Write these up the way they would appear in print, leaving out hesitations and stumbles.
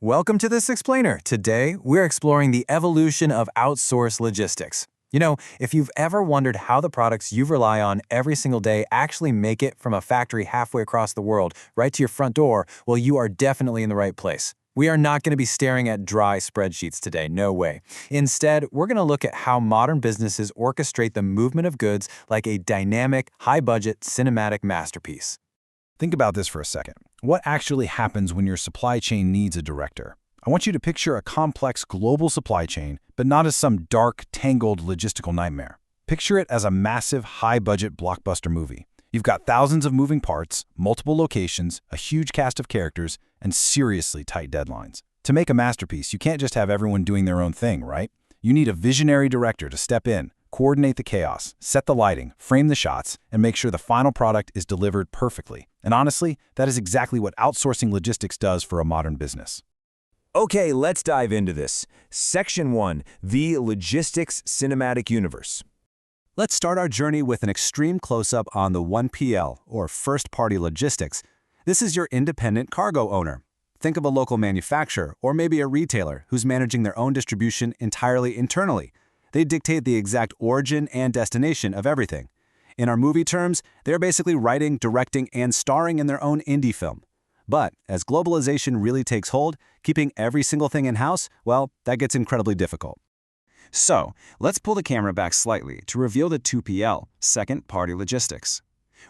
Welcome to This Explainer. Today, we're exploring the evolution of outsourced logistics. If you've ever wondered how the products you rely on every single day actually make it from a factory halfway across the world right to your front door, well, you are definitely in the right place. We are not going to be staring at dry spreadsheets today, no way. Instead, we're going to look at how modern businesses orchestrate the movement of goods like a dynamic, high-budget, cinematic masterpiece. Think about this for a second. What actually happens when your supply chain needs a director? I want you to picture a complex global supply chain, but not as some dark, tangled logistical nightmare. Picture it as a massive, high-budget blockbuster movie. You've got thousands of moving parts, multiple locations, a huge cast of characters, and seriously tight deadlines. To make a masterpiece, you can't just have everyone doing their own thing, right? You need a visionary director to step in, coordinate the chaos, set the lighting, frame the shots, and make sure the final product is delivered perfectly. And honestly, that is exactly what outsourcing logistics does for a modern business. Okay, let's dive into this. Section 1, the Logistics Cinematic Universe. Let's start our journey with an extreme close-up on the 1PL, or first-party logistics. This is your independent cargo owner. Think of a local manufacturer, or maybe a retailer, who's managing their own distribution entirely internally. They dictate the exact origin and destination of everything. In our movie terms, they're basically writing, directing, and starring in their own indie film. But as globalization really takes hold, keeping every single thing in-house, well, that gets incredibly difficult. So, let's pull the camera back slightly to reveal the 2PL, second-party logistics.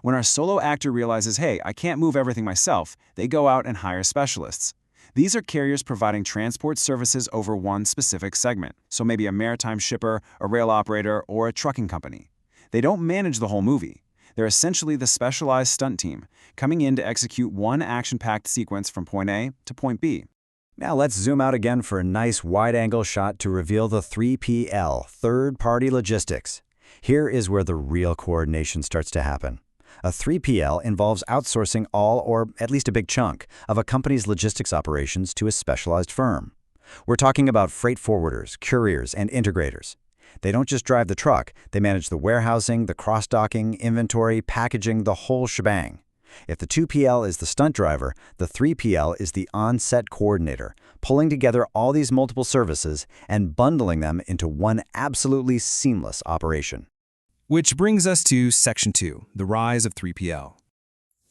When our solo actor realizes, hey, I can't move everything myself, they go out and hire specialists. These are carriers providing transport services over one specific segment, so maybe a maritime shipper, a rail operator, or a trucking company. They don't manage the whole movie. They're essentially the specialized stunt team, coming in to execute one action-packed sequence from point A to point B. Now let's zoom out again for a nice wide-angle shot to reveal the 3PL, third-party logistics. Here is where the real coordination starts to happen. A 3PL involves outsourcing all, or at least a big chunk, of a company's logistics operations to a specialized firm. We're talking about freight forwarders, couriers, and integrators. They don't just drive the truck, they manage the warehousing, the cross-docking, inventory, packaging, the whole shebang. If the 2PL is the stunt driver, the 3PL is the on-set coordinator, pulling together all these multiple services and bundling them into one absolutely seamless operation. Which brings us to Section 2, the rise of 3PL.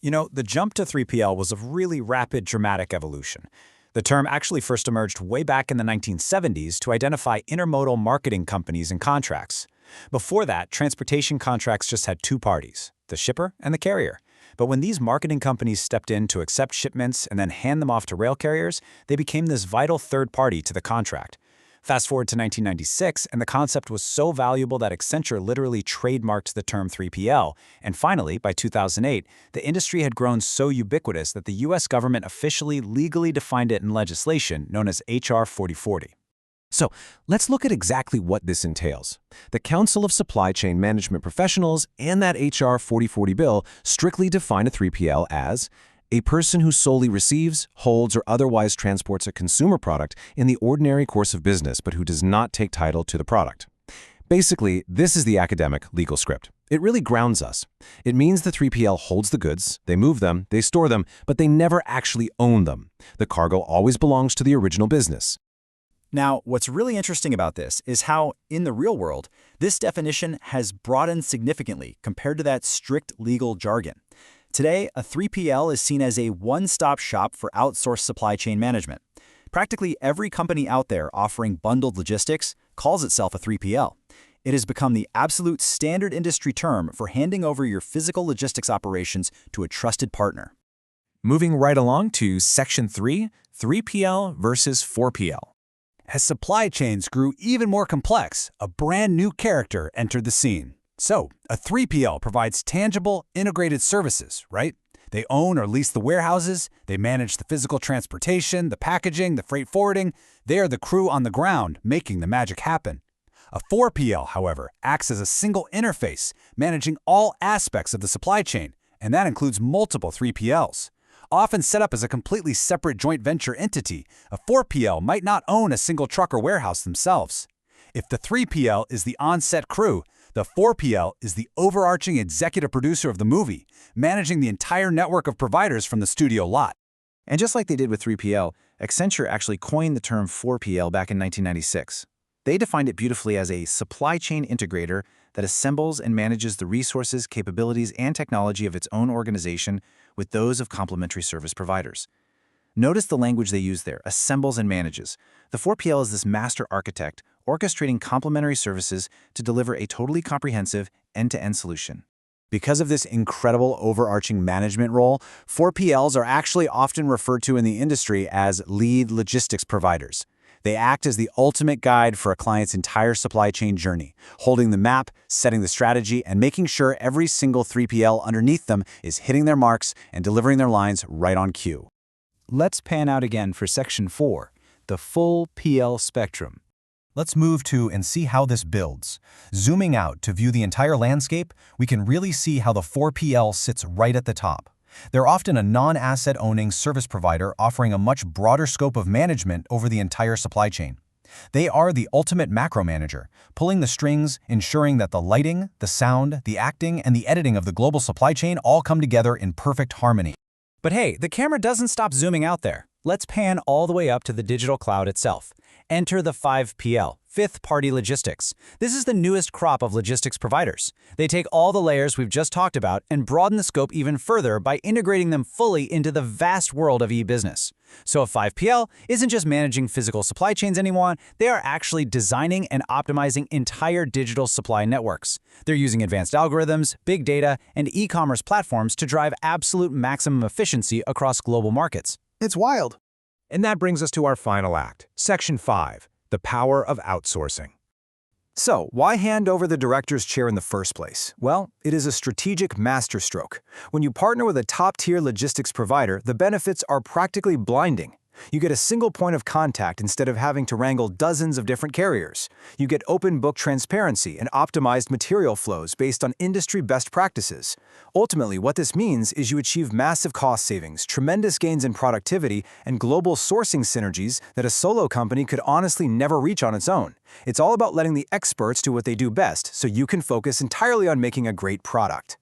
The jump to 3PL was a really rapid, dramatic evolution. The term actually first emerged way back in the 1970s to identify intermodal marketing companies and contracts. Before that, transportation contracts just had two parties, the shipper and the carrier. But when these marketing companies stepped in to accept shipments and then hand them off to rail carriers, they became this vital third party to the contract. Fast forward to 1996, and the concept was so valuable that Accenture literally trademarked the term 3PL. And finally, by 2008, the industry had grown so ubiquitous that the U.S. government officially legally defined it in legislation known as H.R. 4040. So, let's look at exactly what this entails. The Council of Supply Chain Management Professionals and that H.R. 4040 bill strictly define a 3PL as a person who solely receives, holds, or otherwise transports a consumer product in the ordinary course of business but who does not take title to the product. Basically, this is the academic legal script. It really grounds us. It means the 3PL holds the goods, they move them, they store them, but they never actually own them. The cargo always belongs to the original business. Now, what's really interesting about this is how, in the real world, this definition has broadened significantly compared to that strict legal jargon. Today, a 3PL is seen as a one-stop shop for outsourced supply chain management. Practically every company out there offering bundled logistics calls itself a 3PL. It has become the absolute standard industry term for handing over your physical logistics operations to a trusted partner. Moving right along to Section 3, 3PL versus 4PL. As supply chains grew even more complex, a brand new character entered the scene. So, a 3PL provides tangible, integrated services, right? They own or lease the warehouses, they manage the physical transportation, the packaging, the freight forwarding. They are the crew on the ground making the magic happen. A 4PL, however, acts as a single interface, managing all aspects of the supply chain, and that includes multiple 3PLs. Often set up as a completely separate joint venture entity, a 4PL might not own a single truck or warehouse themselves. If the 3PL is the on-set crew, the 4PL is the overarching executive producer of the movie, managing the entire network of providers from the studio lot. And just like they did with 3PL, Accenture actually coined the term 4PL back in 1996. They defined it beautifully as a supply chain integrator that assembles and manages the resources, capabilities, and technology of its own organization with those of complementary service providers. Notice the language they use there, assembles and manages. The 4PL is this master architect orchestrating complementary services to deliver a totally comprehensive end-to-end solution. Because of this incredible overarching management role, 4PLs are actually often referred to in the industry as lead logistics providers. They act as the ultimate guide for a client's entire supply chain journey, holding the map, setting the strategy, and making sure every single 3PL underneath them is hitting their marks and delivering their lines right on cue. Let's pan out again for Section 4, the full PL spectrum. Let's move to and see how this builds. Zooming out to view the entire landscape, we can really see how the 4PL sits right at the top. They're often a non-asset owning service provider offering a much broader scope of management over the entire supply chain. They are the ultimate macro manager, pulling the strings, ensuring that the lighting, the sound, the acting, and the editing of the global supply chain all come together in perfect harmony. But hey, the camera doesn't stop zooming out there. Let's pan all the way up to the digital cloud itself. Enter the 5PL, fifth-party logistics. This is the newest crop of logistics providers. They take all the layers we've just talked about and broaden the scope even further by integrating them fully into the vast world of e-business. So a 5PL isn't just managing physical supply chains anymore, they are actually designing and optimizing entire digital supply networks. They're using advanced algorithms, big data, and e-commerce platforms to drive absolute maximum efficiency across global markets. It's wild. And that brings us to our final act, Section 5, the power of outsourcing. So, why hand over the director's chair in the first place? Well, it is a strategic masterstroke. When you partner with a top-tier logistics provider, the benefits are practically blinding. You get a single point of contact instead of having to wrangle dozens of different carriers. You get open book transparency and optimized material flows based on industry best practices. Ultimately, what this means is you achieve massive cost savings, tremendous gains in productivity, and global sourcing synergies that a solo company could honestly never reach on its own. It's all about letting the experts do what they do best, so you can focus entirely on making a great product.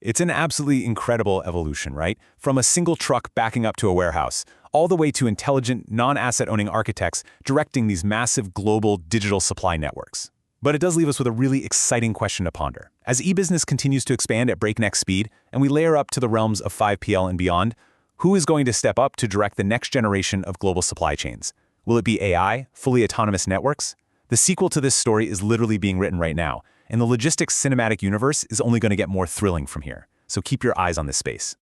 It's an absolutely incredible evolution, right? From a single truck backing up to a warehouse, all the way to intelligent, non-asset-owning architects directing these massive global digital supply networks. But it does leave us with a really exciting question to ponder. As e-business continues to expand at breakneck speed, and we layer up to the realms of 5PL and beyond, who is going to step up to direct the next generation of global supply chains? Will it be AI, fully autonomous networks? The sequel to this story is literally being written right now, and the logistics cinematic universe is only going to get more thrilling from here. So keep your eyes on this space.